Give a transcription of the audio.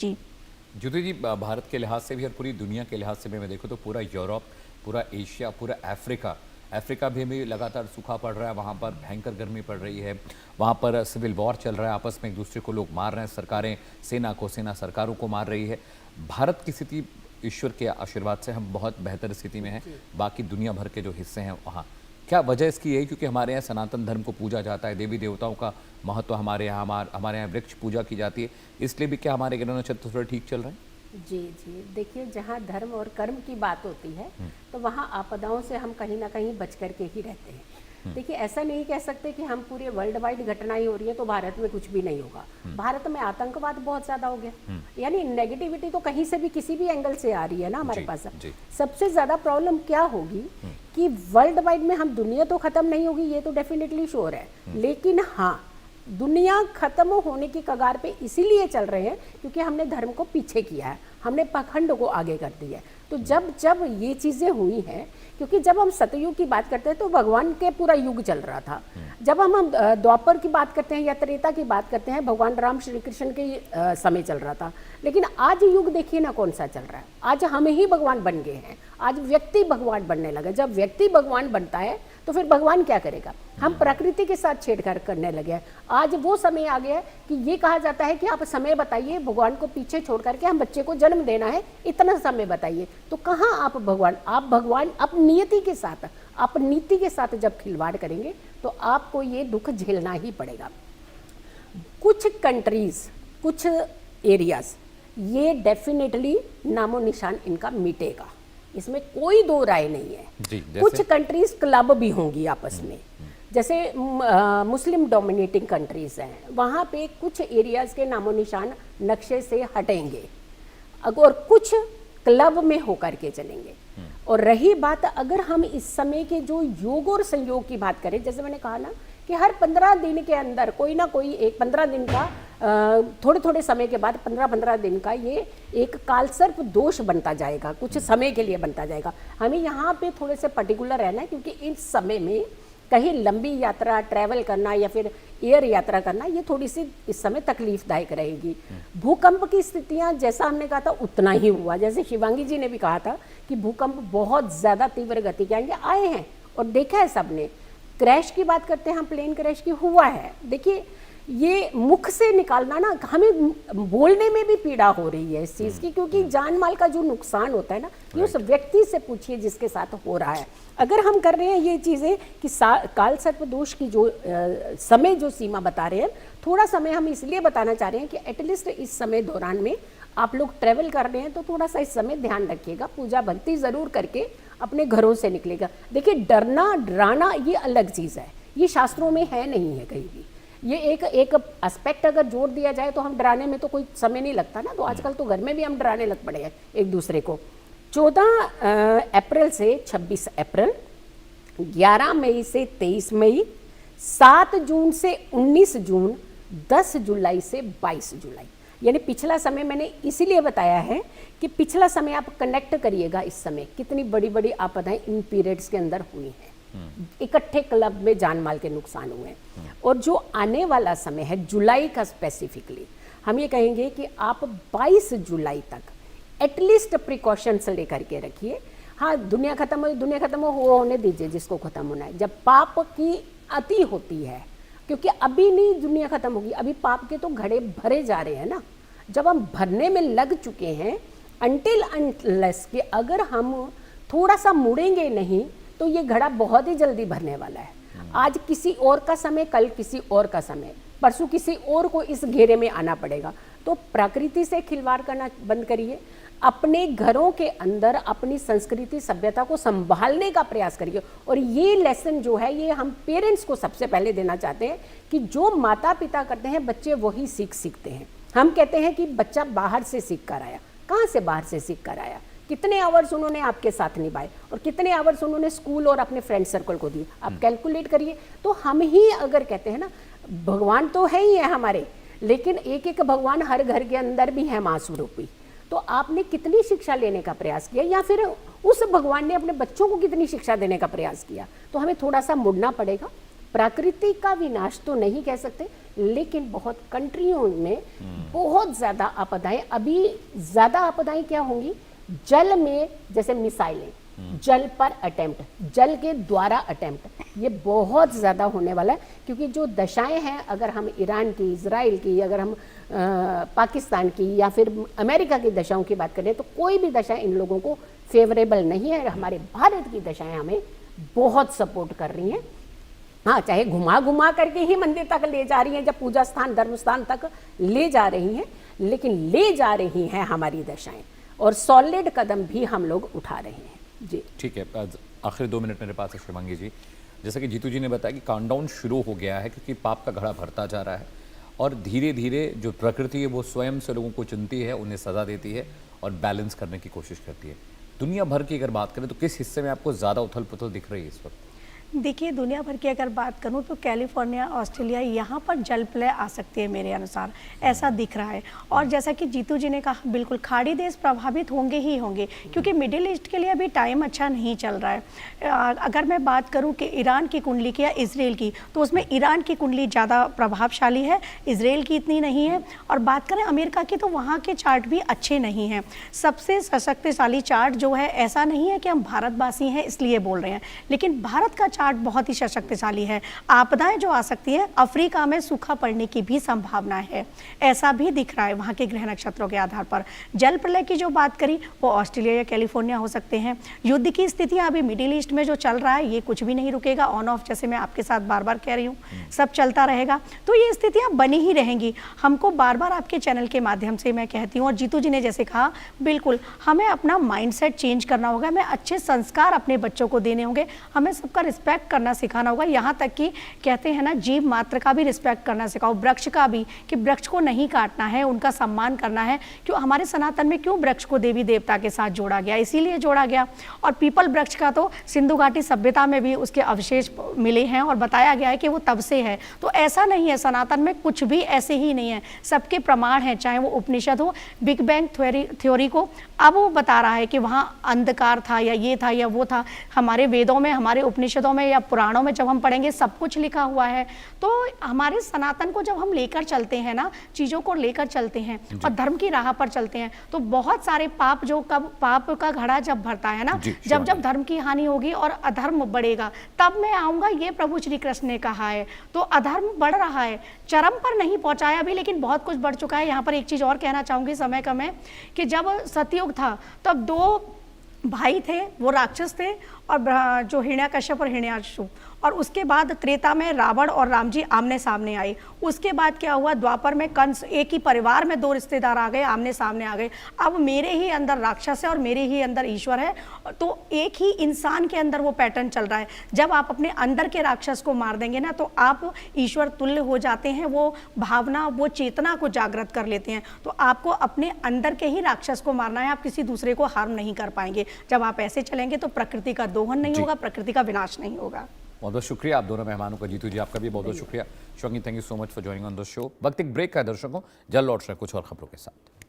जी। ज्योति जी, भारत के लिहाज से भी और पूरी दुनिया के लिहाज से भी मैं देखूँ तो पूरा यूरोप, पूरा एशिया, पूरा अफ्रीका अफ्रीका भी अभी लगातार सूखा पड़ रहा है। वहाँ पर भयंकर गर्मी पड़ रही है। वहाँ पर सिविल वॉर चल रहा है, आपस में एक दूसरे को लोग मार रहे हैं। सरकारें सेना सरकारों को मार रही है। भारत की स्थिति ईश्वर के आशीर्वाद से हम बहुत बेहतर स्थिति में हैं। बाकी दुनिया भर के जो हिस्से हैं वहाँ क्या वजह इसकी यही क्योंकि हमारे यहाँ सनातन धर्म को पूजा जाता है, देवी देवताओं का महत्व हमारे यहाँ वृक्ष पूजा की जाती है, इसलिए भी क्या हमारे ग्रह नक्षत्र थोड़े ठीक चल रहे हैं? जी जी, देखिए, जहाँ धर्म और कर्म की बात होती है तो वहाँ आपदाओं से हम कहीं ना कहीं बच करके ही रहते हैं। देखिए, ऐसा नहीं कह सकते कि हम पूरे वर्ल्ड वाइड घटनाएं हो रही है तो भारत में कुछ भी नहीं होगा। भारत में आतंकवाद बहुत ज्यादा हो गया, यानी नेगेटिविटी तो कहीं से भी किसी भी एंगल से आ रही है ना हमारे पास। सबसे ज्यादा प्रॉब्लम क्या होगी कि वर्ल्ड वाइड में हम दुनिया तो खत्म नहीं होगी, ये तो डेफिनेटली श्योर है, लेकिन हाँ, दुनिया खत्म होने की कगार पे इसीलिए चल रहे हैं क्योंकि हमने धर्म को पीछे किया है, हमने पाखंड को आगे कर दिया है। तो जब जब ये चीजें हुई हैं, क्योंकि जब हम सतयुग की बात करते हैं तो भगवान के पूरा युग चल रहा था। जब हम द्वापर की बात करते हैं या त्रेता की बात करते हैं, भगवान राम श्री कृष्ण के समय चल रहा था। लेकिन आज युग देखिए ना कौन सा चल रहा है। आज हम ही भगवान बन गए हैं, आज व्यक्ति भगवान बनने लगा। जब व्यक्ति भगवान बनता है तो फिर भगवान क्या करेगा? हम प्रकृति के साथ छेड़छाड़ करने लगे हैं। आज वो समय आ गया है कि ये कहा जाता है कि आप समय बताइए, भगवान को पीछे छोड़ करके हम बच्चे को जन्म देना है, इतना समय बताइए। तो कहाँ आप भगवान? आप भगवान आप नियति के साथ, आप नीति के साथ जब खिलवाड़ करेंगे तो आपको ये दुख झेलना ही पड़ेगा। कुछ कंट्रीज, कुछ एरियाज, ये डेफिनेटली नामो निशान इनका मिटेगा, इसमें कोई दो राय नहीं है। कुछ कंट्रीज क्लब भी होंगी आपस में, जैसे मुस्लिम डोमिनेटिंग कंट्रीज हैं, वहाँ पे कुछ एरियाज के नामो निशान नक्शे से हटेंगे और कुछ क्लब में होकर के चलेंगे। और रही बात, अगर हम इस समय के जो योग और संयोग की बात करें, जैसे मैंने कहा ना कि हर 15 दिन के अंदर कोई ना कोई एक 15 दिन का थोड़े थोड़े समय के बाद 15-15 दिन का ये एक कालसर्प दोष बनता जाएगा, कुछ समय के लिए बनता जाएगा। हमें यहाँ पे थोड़े से पर्टिकुलर रहना है क्योंकि इस समय में कहीं लंबी यात्रा ट्रैवल करना या फिर एयर यात्रा करना, ये थोड़ी सी इस समय तकलीफदायक रहेगी। भूकंप की स्थितियां जैसा हमने कहा था उतना ही हुआ, जैसे शिवांगी जी ने भी कहा था कि भूकंप बहुत ज़्यादा तीव्र गति के आए हैं और देखा है सबने। क्रैश की बात करते हैं हम, प्लेन क्रैश की हुआ है। देखिए, ये मुख से निकालना ना, हमें बोलने में भी पीड़ा हो रही है इस चीज़ की, क्योंकि जान माल का जो नुकसान होता है ना, ये उस व्यक्ति से पूछिए जिसके साथ हो रहा है। अगर हम कर रहे हैं ये चीज़ें कि काल सर्प दोष की जो समय जो सीमा बता रहे हैं, थोड़ा समय हम इसलिए बताना चाह रहे हैं कि एटलीस्ट इस समय दौरान में आप लोग ट्रेवल कर रहे हैं तो थोड़ा सा इस समय ध्यान रखिएगा, पूजा भक्ति ज़रूर करके अपने घरों से निकलेगा। देखिए, डरना डराना ये अलग चीज़ है, ये शास्त्रों में है नहीं है कहीं भी। ये एक एस्पेक्ट अगर जोड़ दिया जाए तो हम डराने में तो कोई समय नहीं लगता ना, तो आजकल तो घर में भी हम डराने लग पड़े हैं एक दूसरे को। 14 अप्रैल से 26 अप्रैल, 11 मई से 23 मई, 7 जून से 19 जून, 10 जुलाई से 22 जुलाई, यानी पिछला समय मैंने इसीलिए बताया है कि पिछला समय आप कनेक्ट करिएगा। इस समय कितनी बड़ी बड़ी आपदाएं इन पीरियड्स के अंदर हुई हैं, इकट्ठे क्लब में जान माल के नुकसान हुए हैं। और जो आने वाला समय है जुलाई का स्पेसिफिकली, हम ये कहेंगे कि आप 22 जुलाई तक एटलीस्ट प्रिकॉशंस लेकर के रखिए। हाँ, दुनिया खत्म हो होने दीजिए जिसको खत्म होना है। जब पाप की अति होती है, क्योंकि अभी नहीं दुनिया खत्म होगी, अभी पाप के तो घड़े भरे जा रहे हैं ना। जब हम भरने में लग चुके हैं, अनटिल अनलेस कि अगर हम थोड़ा सा मुड़ेंगे नहीं तो ये घड़ा बहुत ही जल्दी भरने वाला है। आज किसी और का समय, कल किसी और का समय, परसों किसी और को इस घेरे में आना पड़ेगा। तो प्रकृति से खिलवाड़ करना बंद करिए, अपने घरों के अंदर अपनी संस्कृति सभ्यता को संभालने का प्रयास करिए। और ये लेसन जो है, ये हम पेरेंट्स को सबसे पहले देना चाहते हैं कि जो माता पिता करते हैं बच्चे वही सीखते हैं। हम कहते हैं कि बच्चा बाहर से सीख कर आया, कहाँ से बाहर से सीख कर आया? कितने आवर्स उन्होंने आपके साथ निभाए और कितने आवर्स उन्होंने स्कूल और अपने फ्रेंड सर्कल को दिए, आप कैलकुलेट करिए। तो हम ही अगर कहते हैं ना, भगवान तो है ही है हमारे, लेकिन एक एक भगवान हर घर के अंदर भी है माँ स्वरूपी। तो आपने कितनी शिक्षा लेने का प्रयास किया, या फिर उस भगवान ने अपने बच्चों को कितनी शिक्षा देने का प्रयास किया? तो हमें थोड़ा सा मुड़ना पड़ेगा। प्रकृति का विनाश तो नहीं कह सकते, लेकिन बहुत कंट्रियों में बहुत ज़्यादा आपदाएं, अभी ज़्यादा आपदाएं क्या होंगी, जल में, जैसे मिसाइलें, जल पर अटेम्प्ट, जल के द्वारा अटेम्प्ट, ये बहुत ज़्यादा होने वाला है। क्योंकि जो दशाएं हैं, अगर हम ईरान की, इजराइल की, अगर हम पाकिस्तान की या फिर अमेरिका की दशाओं की बात करें, तो कोई भी दशा इन लोगों को फेवरेबल नहीं है। हमारे भारत की दशाएं हमें बहुत सपोर्ट कर रही हैं। हाँ, चाहे घुमा घुमा करके ही मंदिर तक ले जा रही हैं, जब पूजा स्थान, धर्म स्थान तक ले जा रही हैं, लेकिन ले जा रही हैं हमारी दशाएं, और सॉलिड कदम भी हम लोग उठा रहे हैं जी। ठीक है, आखिरी 2 मिनट मेरे पास है शिवांगी जी। जैसा कि जीतू जी ने बताया कि काउंटडाउन शुरू हो गया है, क्योंकि पाप का घड़ा भरता जा रहा है और धीरे धीरे जो प्रकृति है वो स्वयं से लोगों को चुनती है, उन्हें सज़ा देती है और बैलेंस करने की कोशिश करती है। दुनिया भर की अगर बात करें तो किस हिस्से में आपको ज़्यादा उथल पुथल दिख रही है इस वक्त? देखिए, दुनिया भर की अगर बात करूं तो कैलिफोर्निया, ऑस्ट्रेलिया, यहाँ पर जल प्रलय आ सकती है मेरे अनुसार, ऐसा दिख रहा है। और जैसा कि जीतू जी ने कहा, बिल्कुल खाड़ी देश प्रभावित होंगे ही होंगे, क्योंकि मिडिल ईस्ट के लिए अभी टाइम अच्छा नहीं चल रहा है। अगर मैं बात करूं कि ईरान की कुंडली की या इसराइल की, तो उसमें ईरान की कुंडली ज़्यादा प्रभावशाली है, इसराइल की इतनी नहीं है। और बात करें अमेरिका की, तो वहाँ के चार्ट भी अच्छे नहीं हैं। सबसे सशक्तिशाली चार्ट जो है, ऐसा नहीं है कि हम भारतवासी हैं इसलिए बोल रहे हैं, लेकिन भारत का चार्ट बहुत ही सशक्तिशाली है। आपदाएं जो आ सकती हैं, अफ्रीका में सूखा पड़ने की भी संभावना है, ऐसा भी दिख रहा है वहाँ के ग्रह नक्षत्रों के आधार पर। जल प्रलय की जो बात करी, वो ऑस्ट्रेलिया या कैलिफोर्निया हो सकते हैं। युद्ध की स्थितियां अभी मिडिल ईस्ट में जो चल रहा है, ये कुछ भी नहीं रुकेगा, ऑन ऑफ, जैसे मैं आपके साथ बार बार कह रही हूँ, सब चलता रहेगा। तो ये स्थितियां बनी ही रहेंगी। हमको बार बार आपके चैनल के माध्यम से मैं कहती हूँ, और जीतू जी ने जैसे कहा, बिल्कुल हमें अपना माइंडसेट चेंज करना होगा, हमें अच्छे संस्कार अपने बच्चों को देने होंगे, हमें सबका रिस्पेक्ट करना सिखाना होगा। यहाँ तक कि कहते हैं ना, जीव मात्र का भी रिस्पेक्ट करना सिखाओ, वृक्ष का भी, कि वृक्ष को नहीं काटना है, उनका सम्मान करना है। क्यों हमारे सनातन में क्यों वृक्ष को देवी देवता के साथ जोड़ा गया, इसीलिए जोड़ा गया। और पीपल वृक्ष का तो सिंधु घाटी सभ्यता में भी उसके अवशेष मिले हैं और बताया गया है कि वो तब से है। तो ऐसा नहीं है, सनातन में कुछ भी ऐसे ही नहीं है, सबके प्रमाण हैं, चाहे वो उपनिषद हो। बिग बैंग थ्योरी को अब वो बता रहा है कि वहाँ अंधकार था या ये था या वो था। हमारे वेदों में, हमारे उपनिषदों में या पुराणों में जब हम पढ़ेंगे, सब कुछ लिखा हुआ है। तो हमारे सनातन को जब हम लेकर चलते हैं ना, चीज़ों को लेकर चलते हैं और धर्म की राह पर चलते हैं, तो बहुत सारे पाप, जो कब पाप का घड़ा जब भरता है ना, जब जब धर्म की हानि होगी और अधर्म बढ़ेगा, तब मैं आऊँगा, ये प्रभु श्री कृष्ण ने कहा है। तो अधर्म बढ़ रहा है, चरम पर नहीं पहुँचाया अभी, लेकिन बहुत कुछ बढ़ चुका है। यहाँ पर एक चीज़ और कहना चाहूँगी, समय कम है, कि जब सतयुग था तब 2 भाई थे, वो राक्षस थे, और जो हिरण्यकश्यप और हिरण्याकशु। और उसके बाद त्रेता में रावण और राम जी आमने सामने आए। उसके बाद क्या हुआ, द्वापर में कंस, एक ही परिवार में 2 रिश्तेदार आ गए, आमने सामने आ गए। अब मेरे ही अंदर राक्षस है और मेरे ही अंदर ईश्वर है। तो एक ही इंसान के अंदर वो पैटर्न चल रहा है। जब आप अपने अंदर के राक्षस को मार देंगे ना, तो आप ईश्वर तुल्य हो जाते हैं, वो भावना, वो चेतना को जागृत कर लेते हैं। तो आपको अपने अंदर के ही राक्षस को मारना है, आप किसी दूसरे को हार्म नहीं कर पाएंगे। जब आप ऐसे चलेंगे तो प्रकृति का दोहन नहीं होगा, प्रकृति का विनाश नहीं होगा। बहुत बहुत शुक्रिया आप दोनों मेहमानों का। जीतू जी, आपका भी बहुत बहुत शुक्रिया। Shivangi, thank you so much for joining on the show. वक्त एक ब्रेक का है दर्शकों, जल्द लौट रहे कुछ और खबरों के साथ।